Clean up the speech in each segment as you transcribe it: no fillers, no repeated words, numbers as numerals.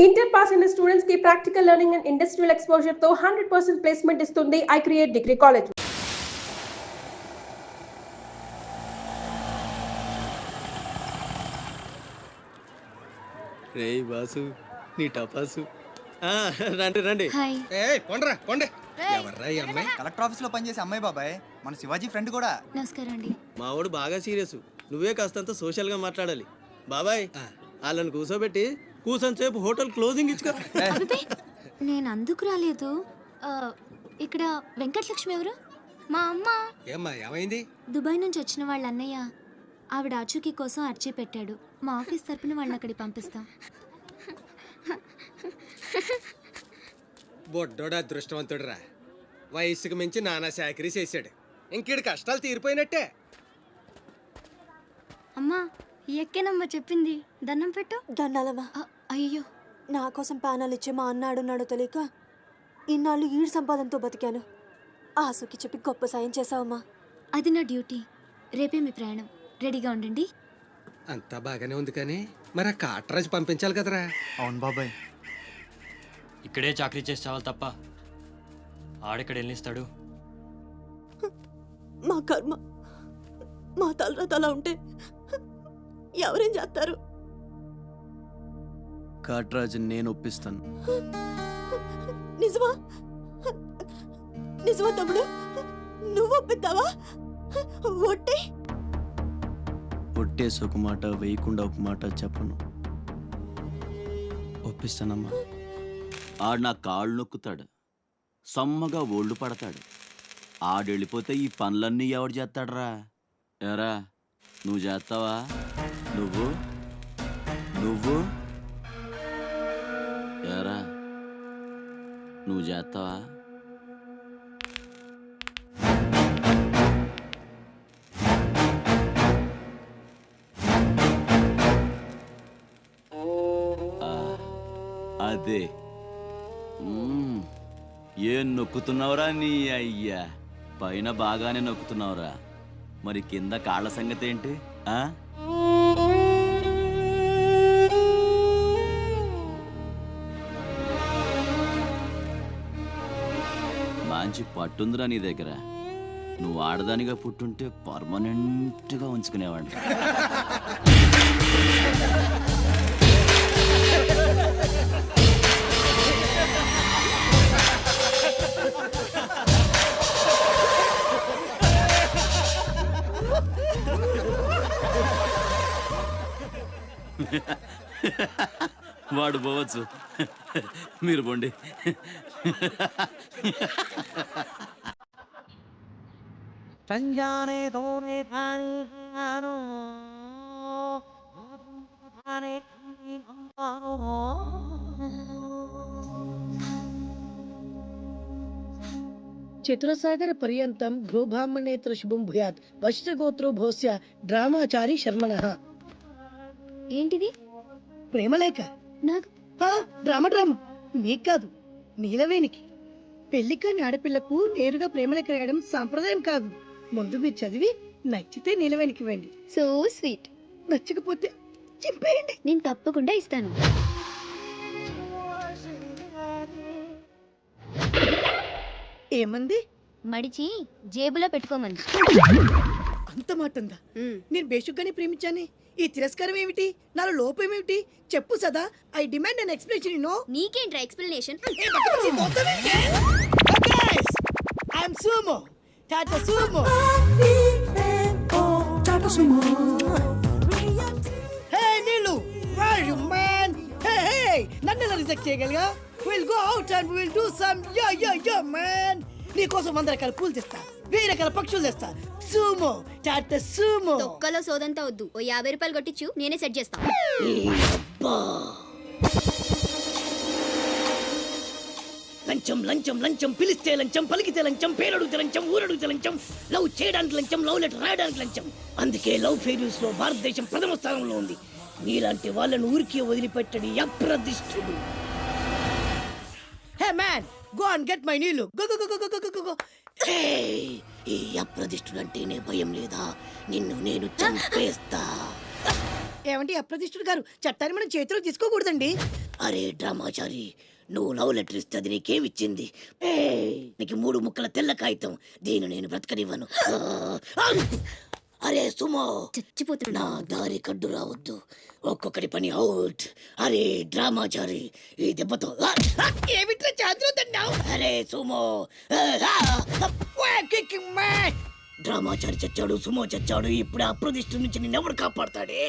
Inter pass అయిన students కి practical learning and industrial exposure తో 100% ప్లేస్మెంట్ ఇస్తుంది I create degree college. Ray boss నీ టపాసు రండి రండి. పొండ్రా పొండే. ఎవర్రా ఈ అమ్మాయి? కలెక్టర్ ఆఫీస్ లో పనిచేసే అమ్మాయి బాబాయ్, మన శివాజీ ఫ్రెండ్ కూడా. నమస్కారం అండి. మావాడు బాగా సీరియస్, నువ్వే కాస్తంత సోషల్ గా మాట్లాడాలి. బాబాయ్ వాళ్ళని కూర్చోబెట్టి కూర్చొని సేపు హోటల్ క్లోజింగ్ ఇచ్చుకో. నేను అందుకు రాలేదు. ఇక్కడ వెంకటలక్ష్మి ఎవరు? మా అమ్మ. ఏమ్మా ఏమైంది? దుబాయ్ నుంచి వచ్చిన వాళ్ళ అన్నయ్య ఆవిడ ఆచూకీ కోసం అర్జీ పెట్టాడు. మా ఆఫీస్ తరపున వాళ్ళని అక్కడికి పంపిస్తాం. బొడ్డోడు అదృష్టవంతుడురా, వయసుకు మించి నానా చాకరీ చేశాడు. ఇంకీడి కష్టాలు తీరిపోయినట్టే. అమ్మా ఎక్కేనమ్మా చెప్పింది, దండం పెట్టు. దండాలమ్మా. అయ్యో, నా కోసం ప్యానాలు ఇచ్చే మా అన్న ఆడున్నాడో తెలియక ఇన్నాళ్ళు ఈడు సంపాదనతో బతికాను. ఆసుకి చెప్పి గొప్ప సాయం చేసావమ్మా. అది నా డ్యూటీ. రేపే మీ ప్రయాణం, రెడీగా ఉండండి. అంతా బాగానే ఉంది కానీ మరి ఆ కాట్రాజు పంపించాలి కదరా. అవును బాబాయ్, ఇక్కడే చాకరీ చేసి చావాలి తప్ప ఆడెక్కడ వెళ్ళిస్తాడు. మా కర్మ, మా తలరాత అలా ఉంటే ఎవరేం చేస్తారు? కాట్రాజు నేను ఒప్పిస్తాను. నిజమా? నిజమా తమ్ముడు? నువ్వు ఒప్పిద్దావా? ఒట్టి ఒట్టేసి ఒక మాట, వేయకుండా ఒక మాట చెప్పను. ఒప్పిస్తానమ్మా. ఆడు నా కాళ్ళు నొక్కుతాడు, సమ్మగా ఒళ్ళు పడతాడు. ఆడెళ్ళిపోతే ఈ పనులన్నీ ఎవడు చేస్తాడరా? ఎరా నువ్వు చేస్తావా? నువ్వు నువ్వు ఎరా నువ్వు చేస్తావా? అదే ఏం నొక్కుతున్నావురా నీ అయ్యా? పైన బాగానే నొక్కుతున్నావురా, మరి కింద కాళ్ళ సంగతి ఏంటి? మంచి పట్టుందిరా నీ దగ్గర. నువ్వు ఆడదానిగా పుట్టుంటే పర్మనెంట్గా ఉంచుకునేవాడు. వాడు పోవచ్చు, మీరు పోండి. చతురసాగర పర్యంతం భ్రూబ్రాహ్మణేతర శుభం భూయాత్ వశిష్ఠగోత్రో భోస్య డ్రామాచారి శర్మణః. ఏంటిది? ప్రేమలేఖ. నాకు డ్రామా మీకు కాదు, నీలవేణికి. పెళ్లి కాని ఆడపిల్లకు నేరుగా ప్రేమలేఖ రాయడం సాంప్రదాయం కాదు. ముందు మీరు చదివి నచ్చితే నీలవేణికి ఇవ్వండి. So sweet. నచ్చకపోతే చింపేయండి. నేను తప్పకుండా ఇస్తాను. ఏమంది? మడిచి జేబులో పెట్టుకోమంది. అంత మాట ఉందా? నేను బేషుగ్గానే ప్రేమించానే. ఈ తిరస్కారం ఏమిటి? నాలో లోపం ఏమిటి? చెప్పు Sada. I demand an explanation. No. నీకేంట్రా explanation? I'm Sumo, Tata Sumo. Hey Neelu, where are you man? Hey, నన్ను ఎలా రిజెక్ట్ చేయగలిగా? We'll go out and we'll do some yeah man. నీకోసం 100 రకాల పూలు తెస్తా, 1000 రకాల పక్షులు తెస్తా. Sumo, Tata Sumo. తొక్కలో సోదంతా వద్దు. ఓ 50 రూపాయలు కొట్టించు, నేనే సెట్ చేస్తా. లంచం లంచం లంచం, పిలిస్తే లంచం, పలికితే లంచం, పేరడుగుతే లంచం, ఊరడుగుతే లంచం, లవ్ చేయడానికి లంచం, లవ్ లెటర్ రాయడానికి లంచం. అందుకే లవ్ ఫెయిల్యూర్స్ లో భారతదేశం ప్రథమ స్థానంలో ఉంది. నీలాంటి వాళ్ళను ఊరికే వదిలిపెట్టడి అప్రదిష్టుడు. Hey man, go and get my నీళ్ళు. Go go go go go go. ఈ అప్రదిష్టుడంటేనే భయం లేదా? నిన్ను నేను చంపేస్తా. ఏమండి అప్రదిష్టుడు గారు, చట్టాన్ని మనం చేతిలో తీసుకోకూడదండి. అరే డ్రామాచారి, నువ్వు లవ్ లెటర్ ఇస్తే అది నీకేమిచ్చింది? నీకు 3 ముక్కల తెల్ల కాగితం. దీన్ని నేను బ్రతకనివ్వను. అరే సుమో, చచ్చిపోతున్నా. నా దారి కడ్డు రావద్దు. ఒక్కొక్కటి పని అవుట్. అరే డ్రామాచారి, ఈ దెబ్బతో ఏమిట్రా చాదురుతున్నావు? అరే సుమో, డ్రామాచారి చచ్చాడు, సుమో చచ్చాడు. ఇప్పుడు అప్రతిష్ఠ నుంచి నిన్నెవడు కాపాడతాడే?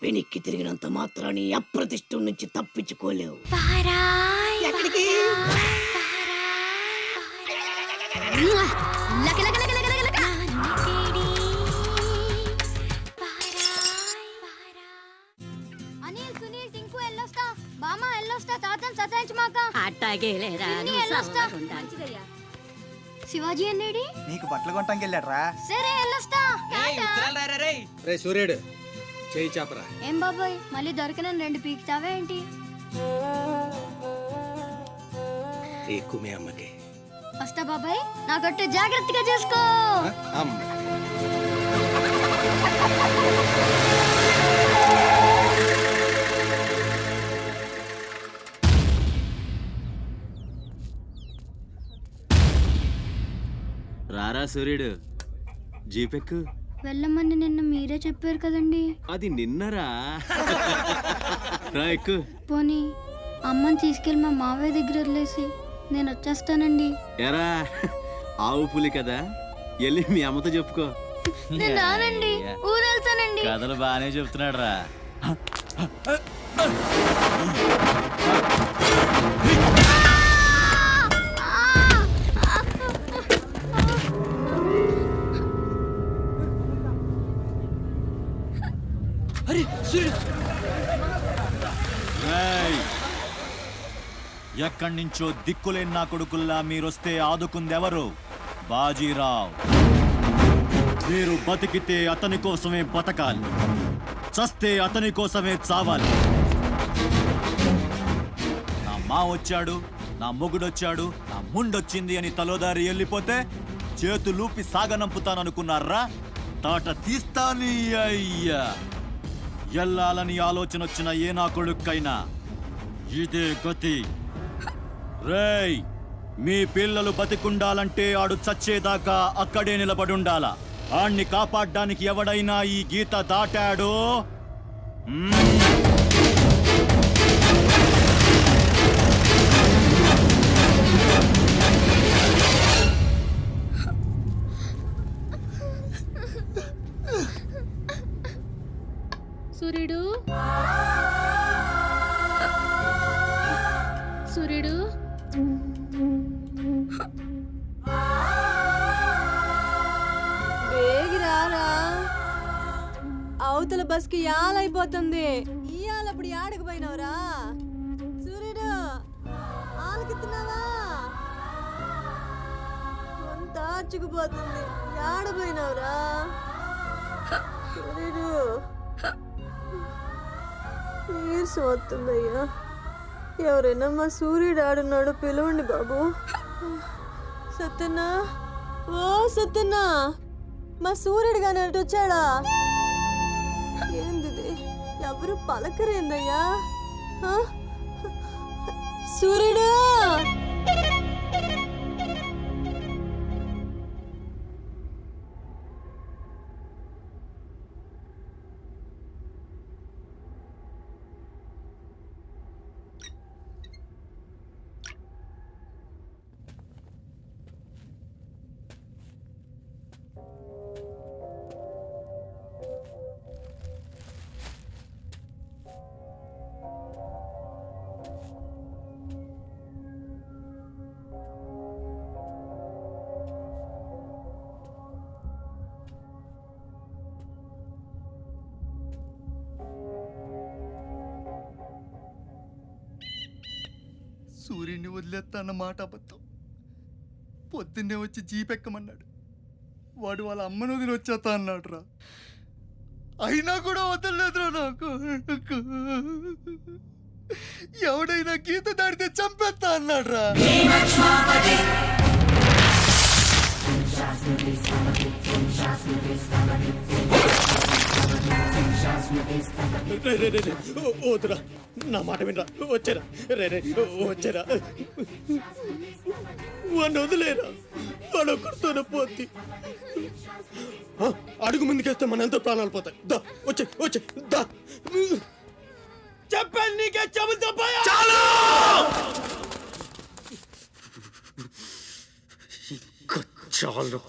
వెనక్కి తిరిగినంత మాత్రాన్ని అప్రతిష్ఠ నుంచి తప్పించుకోలేవు. ఎక్కడికి? అనిల్, సునీల్, టింకు ఎల్లొస్తా. బామా ఎల్లొస్తా. తాతని సతాయించమాక. అట్టాగే లేరా, పిన్ని ఎల్లొస్తా. శివాజీ అన్నేడి? నీకు బట్టలు కొనటానికి వెళ్ళాడ్రా. సరే ఎల్లొస్తా. రే సూర్యుడు, చేయి చాపరా. ఏం బాబాయ్, మళ్ళీ దొరికిన 2 పీకుతావా ఏంటి? ఎక్కువ మీ అమ్మకి. వస్తా బాబాయ్, నా గట్టు జాగ్రత్తగా చూసుకో. అమ్మ రారా సూర్యుడు, జీపెక్కు. వెళ్ళమని నిన్న మీరే చెప్పారు కదండి. అది నిన్నరా. రా ఎక్కు. పోనీ అమ్మని తీసుకెళ్ళి మా మావయ్య దగ్గర వదిలేసి నేను వచ్చేస్తానండి. ఎరా, ఆవు పులి కదా, వెళ్ళి మీ అమ్మతో చెప్పుకో. నేను రానండి, ఊరు వెళ్తానండి. కథలు బాగానే చెప్తున్నాడు రా. ఎక్కడి నుంచో దిక్కులేని నా కొడుకుల్లా మీరొస్తే ఆదుకుందెవరు? బాజీరావ్. మీరు బతికితే అతని కోసమే బతకాలి, చస్తే అతని కోసమే చావాలి. నా మా వచ్చాడు, నా మొగుడొచ్చాడు, నా ముండొచ్చింది అని తలోదారి వెళ్ళిపోతే చేతులూపి సాగనంపుతాననుకున్నారా? తాట తీస్తాని అయ్యా. ఎల్లాలని ఆలోచన వచ్చిన ఏ నా కొడుక్కైనా ఇదే గతి. రేయ్, మీ పిల్లలు బతికుండాలంటే ఆడు చచ్చేదాకా అక్కడే నిలబడుండాలా. ఆణ్ణి కాపాడ్డానికి ఎవడైనా ఈ గీత దాటాడో సూర్యుడు, సూర్యుడు, వేగిరారా. అవతల బస్కి యాలైపోతుంది. ఇయాలప్పుడు యాడకు పోయినవరా? సూర్యుడు, ఆలకిస్తున్నావా? అంత ఆర్చుకుపోతుంది. యాడ పోయినవరా సూర్యుడు? నీరసం వస్తుందయ్యా. ఎవరైనా మా సూర్యుడు ఆడున్నాడు, పిలవండి బాబు. సత్యన్నా, ఓ సత్యన్నా, మా సూర్యుడు గాని అటు వచ్చాడా? ఏంది ఎవరు పలకరేందయ్యా? సూర్యుడు, సూర్యుడిని వదిలేస్తా అన్న మాట అబద్ధం. పొద్దున్నే వచ్చి జీపెక్కమన్నాడు. వాడు వాళ్ళ అమ్మను వదిలి వచ్చేస్తా అన్నాడు రా. అయినా కూడా వదలలేదురా నాకు. ఎవడైనా గీత దాడితే చంపేస్తా అన్నాడు రా. వద్దురా, నా మాట వినరా, వచ్చారా రే వచ్చారా, వాడిని వదిలేరా, వాడు ఒక్కడితోనే పోద్ది. అడుగు ముందుకేస్తే మన ఎంతో ప్రాణాలు పోతాయి. దా వచ్చే వచ్చే దా, చెప్పాను నీకే, చెబుతా చాలు. చాలు.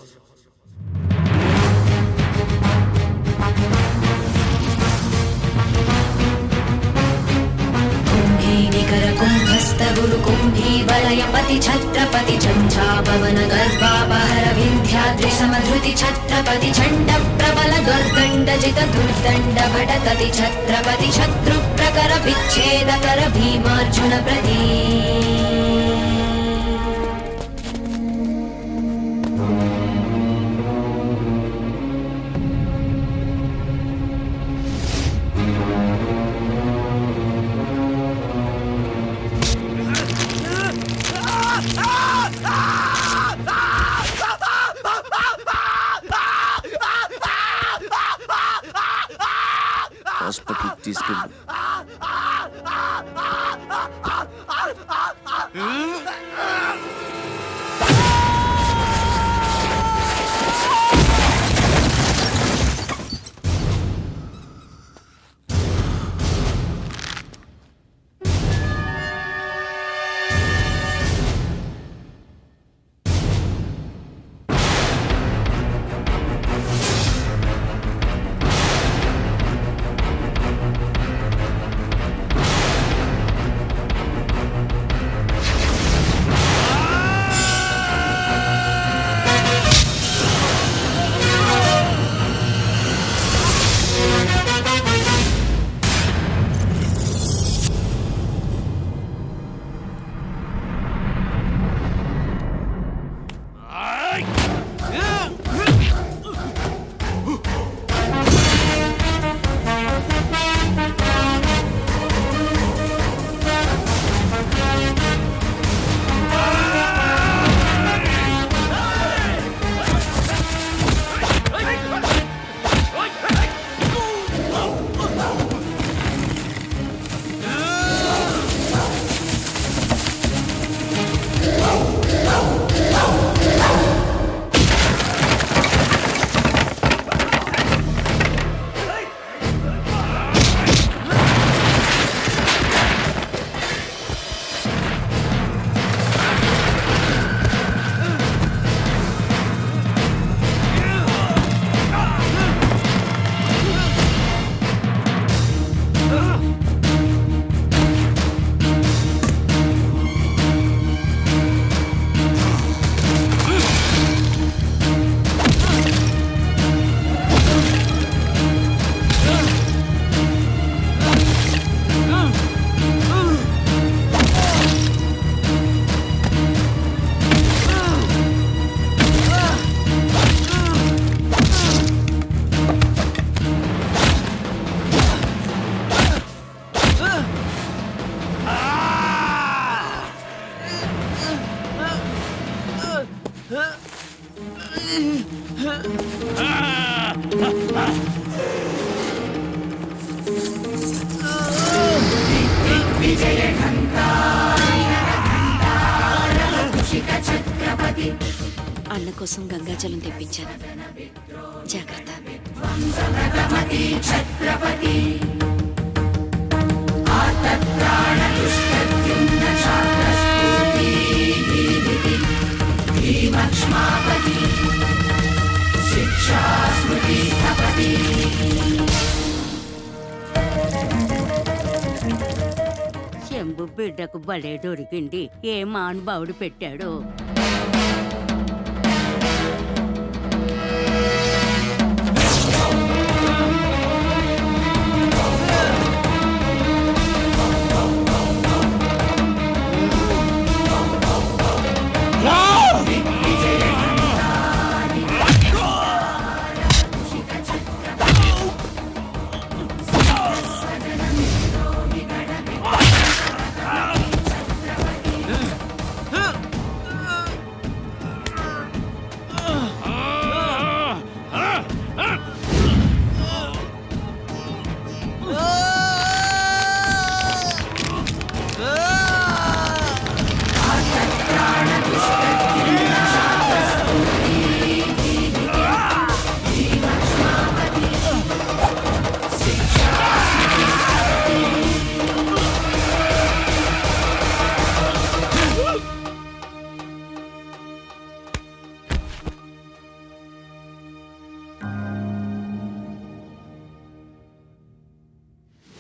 कुम्भस्तगुरु कुम्भी वलयपति छत्रपति झञ्झापवन गर्भापहर विन्ध्याद्रि समधृति छत्रपति चण्ड प्रबल दुर्दण्डजित दुर्दण्ड भटकति छत्रपति शत्रु प्रकर विच्छेदकर भीमार्जुन प्रदी హాస్పిటల్ తీసుకెళ్ళి అన్న కోసం గంగాజలం తెప్పించాను, జాగ్రత్త. శంభు బిడ్డకు బలే దొరికింది, ఏ మానుభావుడు పెట్టాడు.